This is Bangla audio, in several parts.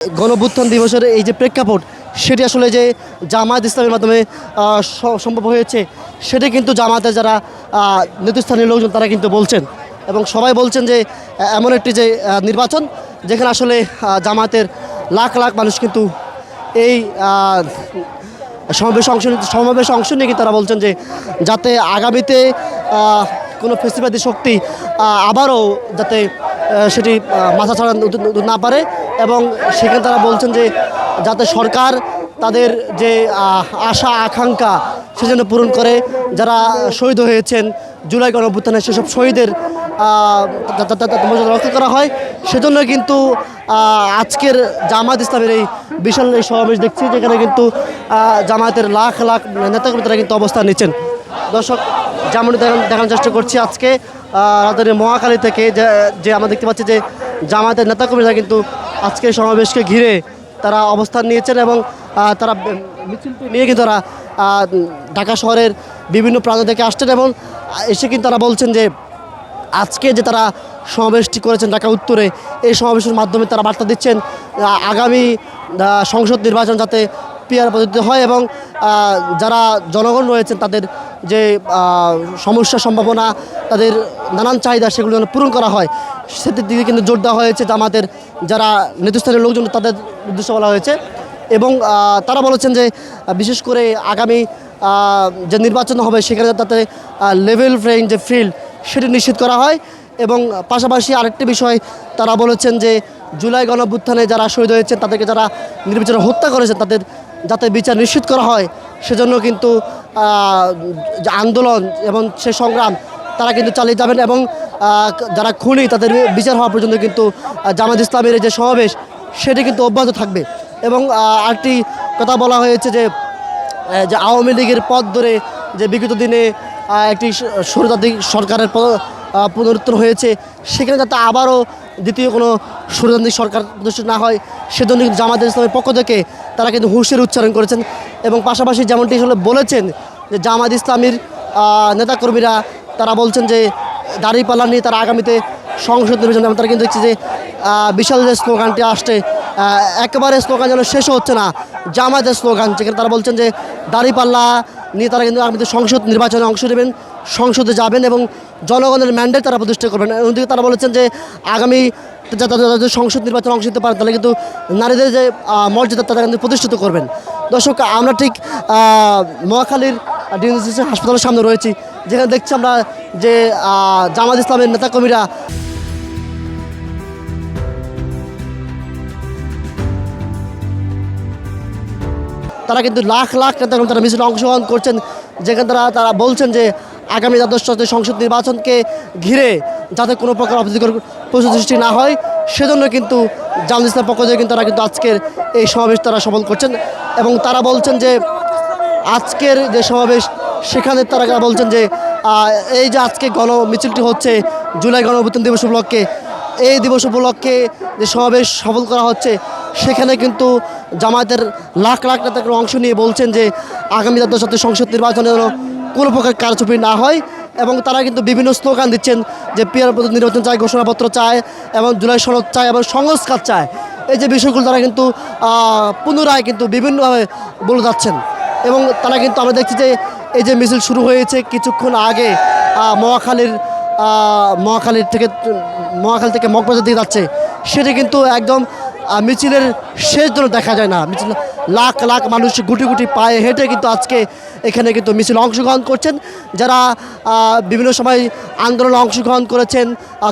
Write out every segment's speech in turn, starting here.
গণঅভ্যুত্থান দিবসের এই যে প্রেক্ষাপট সেটি আসলে যে জামায়াত ইসলামের মাধ্যমে সম্ভব হয়েছে সেটা কিন্তু জামায়াতের যারা নেতৃস্থানীয় লোকজন তারা কিন্তু বলছেন এবং সবাই বলছেন যে এমন একটি যে নির্বাচন যেখানে আসলে জামায়াতের লাখ লাখ মানুষ কিন্তু এই সমাবেশে অংশ নিয়ে কিন্তু তারা বলছেন যে যাতে আগামীতে কোনো ফেসিবাদী শক্তি আবারও যাতে সেটি মাথা ছাড়া না পারে এবং সেখানে তারা বলছেন যে যাতে সরকার তাদের যে আশা আকাঙ্ক্ষা সেজন্য পূরণ করে যারা শহীদ হয়েছেন জুলাই গণঅভ্যুত্থানে সেসব শহীদের রক্ষা করা হয় সেজন্য কিন্তু আজকের জামায়াত ইসলামের এই বিশাল এই সমাবেশ দেখছি যেখানে কিন্তু জামায়াতের লাখ লাখ নেতাকর্মীরা কিন্তু অবস্থান নিচ্ছেন। দর্শক যেমন দেখানোর চেষ্টা করছি আজকে রাজধানীর মহাখালী থেকে যে আমরা দেখতে পাচ্ছি যে জামায়াতের নেতাকর্মীরা কিন্তু আজকের সমাবেশকে ঘিরে তারা অবস্থান নিয়েছেন এবং তারা মিছিলটি নিয়ে কিন্তু তারা ঢাকা শহরের বিভিন্ন প্রান্ত থেকে আসছেন এবং এসে কিন্তু তারা বলছেন যে আজকে যে তারা সমাবেশটি করেছেন ঢাকা উত্তরে এই সমাবেশের মাধ্যমে তারা বার্তা দিচ্ছেন আগামী সংসদ নির্বাচন যাতে পিয়ার পদ্ধতিতে হয় এবং যারা জনগণ রয়েছেন তাদের যে সমস্যা সম্ভাবনা তাদের নানান চাহিদা সেগুলো যেন পূরণ করা হয় সেটির দিকে কিন্তু জোর দেওয়া হয়েছে জামাতের যারা নেতৃস্থানীয় লোকজন তাদের উদ্দেশ্য বলা হয়েছে এবং তারা বলেছেন যে বিশেষ করে আগামী যে নির্বাচন হবে সেখানে তাতে লেভেল প্লেইং যে ফিল্ড সেটি নিশ্চিত করা হয় এবং পাশাপাশি আরেকটি বিষয় তারা বলেছেন যে জুলাই গণঅভ্যুত্থানে যারা শহীদ হয়েছেন তাদেরকে যারা নির্বিচারে হত্যা করেছেন তাদের যাতে বিচার নিশ্চিত করা হয় সেজন্য কিন্তু আন্দোলন এবং সে সংগ্রাম তারা কিন্তু চালিয়ে যাবেন এবং যারা খুনি তাদের বিচার হওয়া পর্যন্ত কিন্তু জামায়াত ইসলামের যে সমাবেশ সেটি কিন্তু অব্যাহত থাকবে এবং আরেকটি কথা বলা হয়েছে যে আওয়ামী লীগের পথ ধরে যে বিগত দিনে একটি স্বৈরতান্ত্রিক সরকারের পুনরুত্থান হয়েছে সেখানে যাতে আবারও দ্বিতীয় কোনো স্বৈরতান্ত্রিক সরকার প্রতিষ্ঠিত না হয় সেজন্য কিন্তু জামায়াত ইসলামের পক্ষ থেকে তারা কিন্তু হুঁশিয়ারি উচ্চারণ করেছেন এবং পাশাপাশি যেমনটি আসলে বলেছেন যে জামায়াত ইসলামীর নেতাকর্মীরা তারা বলছেন যে দাঁড়িপাল্লা নিয়ে তারা আগামীতে সংসদ নির্বাচন এবং তারা কিন্তু দেখছে যে বিশাল যে স্লোগানটি আসছে একেবারে স্লোগান যেন শেষ হচ্ছে না জামায়াতের স্লোগান যেখানে তারা বলছেন যে দাঁড়িপাল্লা নিয়ে তারা কিন্তু আগামীতে সংসদ নির্বাচনে অংশ নেবেন সংসদে যাবেন এবং জনগণের ম্যান্ডেট তারা প্রতিষ্ঠা করবেন অন্যদিকে তারা বলেছেন যে আগামী যাতে সংসদ নির্বাচনে অংশ নিতে পারেন তাহলে কিন্তু নারীদের যে মর্যাদা তারা কিন্তু প্রতিষ্ঠিত করবেন। দর্শক আমরা ঠিক মহাখালীর ডিএনসিসি হাসপাতালের সামনে রয়েছি যেখানে দেখছি আমরা যে জামায়াত ইসলামের নেতাকর্মীরা তারা কিন্তু লাখ লাখ নেতাকর্মী তারা মিছিলে অংশগ্রহণ করছেন যেখানে তারা বলছেন যে আগামী দ্বাদশ সংসদ নির্বাচনকে ঘিরে যাতে কোনো প্রকার অপ্রীতিকর পরিস্থিতি সৃষ্টি না হয় সেজন্য কিন্তু জামায়াত ইসলামের পক্ষ থেকে কিন্তু তারা কিন্তু আজকের এই সমাবেশ তারা সফল করছেন এবং তারা বলছেন যে আজকের যে সমাবেশ সেখানে তারা বলছেন যে এই যে আজকে মিছিলটি হচ্ছে জুলাই গণঅভ্যুত্থান দিবস উপলক্ষে এই দিবস উপলক্ষে যে সমাবেশ সফল করা হচ্ছে সেখানে কিন্তু জামায়াতের লাখ লাখ নেতাকর্মী অংশ নিয়ে বলছেন যে আগামী দ্বাদশ সংসদ নির্বাচনে যেন কোনো প্রকার কারচুপি না হয় এবং তারা কিন্তু বিভিন্ন স্লোগান দিচ্ছেন যে পিয়ার পদ্ধতি নির্বাচন চায় ঘোষণাপত্র চায় এবং জুলাই সনদ চায় এবং সংস্কার চায় এই যে বিষয়গুলো তারা কিন্তু পুনরায় কিন্তু বিভিন্নভাবে বলে যাচ্ছেন এবং তারা কিন্তু আমরা দেখছি যে এই যে মিছিল শুরু হয়েছে কিছুক্ষণ আগে মহাখালী থেকে মগবাজার দিকে যাচ্ছে সেটা কিন্তু একদম মিছিলের শেষ জন্য দেখা যায় না মিছিল লাখ লাখ মানুষ গুটি গুটি পায়ে হেঁটে কিন্তু আজকে এখানে কিন্তু মিছিল অংশগ্রহণ করছেন যারা বিভিন্ন সময় আন্দোলনে অংশগ্রহণ করেছেন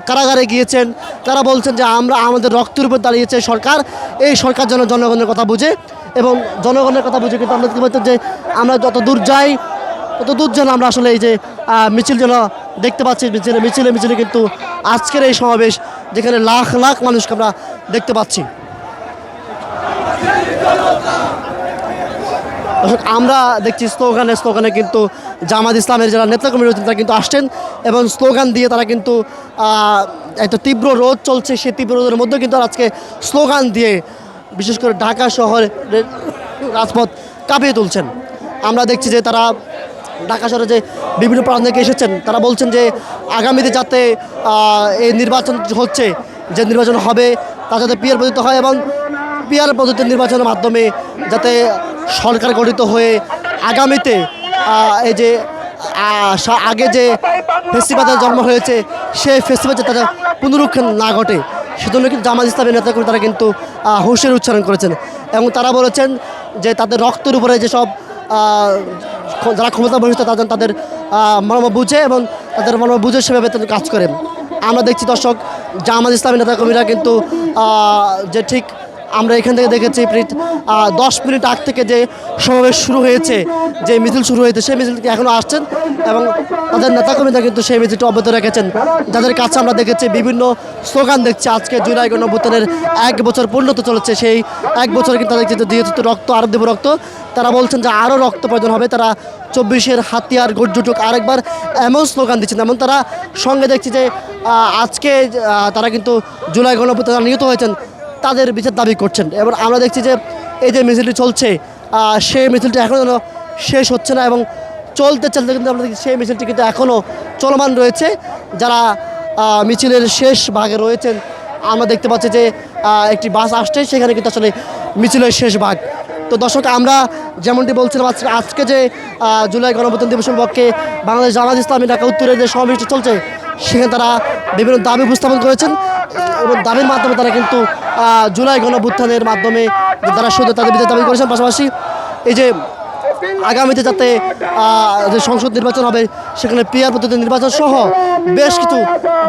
কারাগারে গিয়েছেন তারা বলছেন যে আমরা আমাদের রক্তের উপর দাঁড়িয়েছে সরকার এই সরকার যেন জনগণের কথা বুঝে এবং জনগণের কথা বুঝে কিন্তু আমরা দেখতে পাচ্ছি যে আমরা যত দূর যাই তত দূর যেন আমরা আসলে এই যে মিছিল যেন দেখতে পাচ্ছি মিছিলে কিন্তু আজকের এই সমাবেশ যেখানে লাখ লাখ মানুষকে আমরা দেখতে পাচ্ছি। আমরা দেখছি স্লোগানে কিন্তু জামায়াত ইসলামের যারা নেতাকর্মী রয়েছেন তারা কিন্তু আসছেন এবং স্লোগান দিয়ে তারা কিন্তু একটা তীব্র রোদ চলছে সেই তীব্র রোদের মধ্যে কিন্তু আজকে স্লোগান দিয়ে বিশেষ করে ঢাকা শহরের রাজপথ কাঁপিয়ে তুলছেন। আমরা দেখছি যে তারা ঢাকা শহরে যে বিভিন্ন প্রান্ত থেকে এসেছেন তারা বলছেন যে আগামীতে যাতে এই নির্বাচন হচ্ছে যে নির্বাচন হবে তা যাতে পিয়ার পদ্ধতি হয় এবং পিয়ার পদ্ধতির নির্বাচনের মাধ্যমে যাতে সরকার গঠিত হয়ে আগামীতে এই যে আগে যে ফেস্টিভ্যালের জন্ম হয়েছে সেই ফেস্টিভ্যাল যাতে পুনরুত্থান না ঘটে সেজন্য কিন্তু জামাত ইসলামের নেতাকর্মী তারা কিন্তু হুঁশিয়ারি উচ্চারণ করেছেন এবং তারা বলেছেন যে তাদের রক্তের উপরে যেসব যারা ক্ষমতা বহিষ্ঠ তাদের মর্ম বুঝে এবং তাদের মর্ম বুঝে সেভাবে তাদের কাজ করে। আমরা দেখছি দর্শক জামাত ইসলামের নেতাকর্মীরা কিন্তু যে ঠিক আমরা এখান থেকে দেখেছি 10 মিনিট আগ থেকে যে সমাবেশ শুরু হয়েছে, যে মিছিল শুরু হয়েছে সেই মিছিলটি এখনও আসছেন এবং তাদের নেতাকর্মীরা কিন্তু সেই মিছিলটি অব্যাহত রেখেছেন। যাদের কাছে আমরা দেখেছি বিভিন্ন স্লোগান দেখছি, আজকে জুলাই গণঅভ্যুত্থানের 1 বছর পূর্ণ হতে চলেছে, সেই 1 বছর কিন্তু তাদের যেহেতু রক্ত আরও দেব রক্ত, তারা বলছেন যে আরও রক্ত প্রয়োজন হবে। তারা 24-এর হাতিয়ার গর্জুটুক আরেকবার এমন স্লোগান দিচ্ছেন এবং তারা সঙ্গে দেখছি যে আজকে তারা কিন্তু জুলাই গণঅভ্যুত্থানে নিহত হয়েছেন তাদের বিচার দাবি করছেন। এবং আমরা দেখছি যে এই যে মিছিলটি চলছে সেই মিছিলটি এখনও যেন শেষ হচ্ছে না এবং চলতে কিন্তু আমরা দেখছি সেই মিছিলটি কিন্তু এখনও চলমান রয়েছে। যারা মিছিলের শেষ ভাগে রয়েছেন আমরা দেখতে পাচ্ছি যে একটি বাস আসছে, সেখানে কিন্তু আসলে মিছিলের শেষ ভাগ। তো দর্শক আমরা যেমনটি বলছিলাম আজকে যে জুলাই গণঅভ্যুত্থান দিবসের পক্ষে বাংলাদেশ জামাত ইসলামী ঢাকা উত্তরে যে সমাবেশটি চলছে সেখানে তারা বিভিন্ন দাবি উপস্থাপন করেছেন এবং দাবির মাধ্যমে তারা কিন্তু জুলাই গণঅভ্যুত্থানের মাধ্যমে তারা শুধু তাদের বিরুদ্ধে দাবি করেছেন। পাশাপাশি এই যে আগামীতে যাতে যে সংসদ নির্বাচন হবে সেখানে পিয়ার পদ্ধতির নির্বাচন সহ বেশ কিছু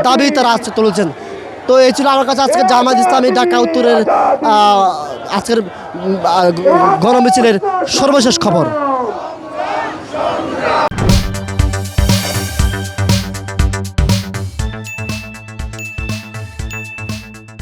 দাবি তারা আজকে তুলেছেন। তো এই ছিল আমার কাছে আজকে জামাত ইসলামী ঢাকা উত্তরের আজকের গণমিছিলের সর্বশেষ খবর।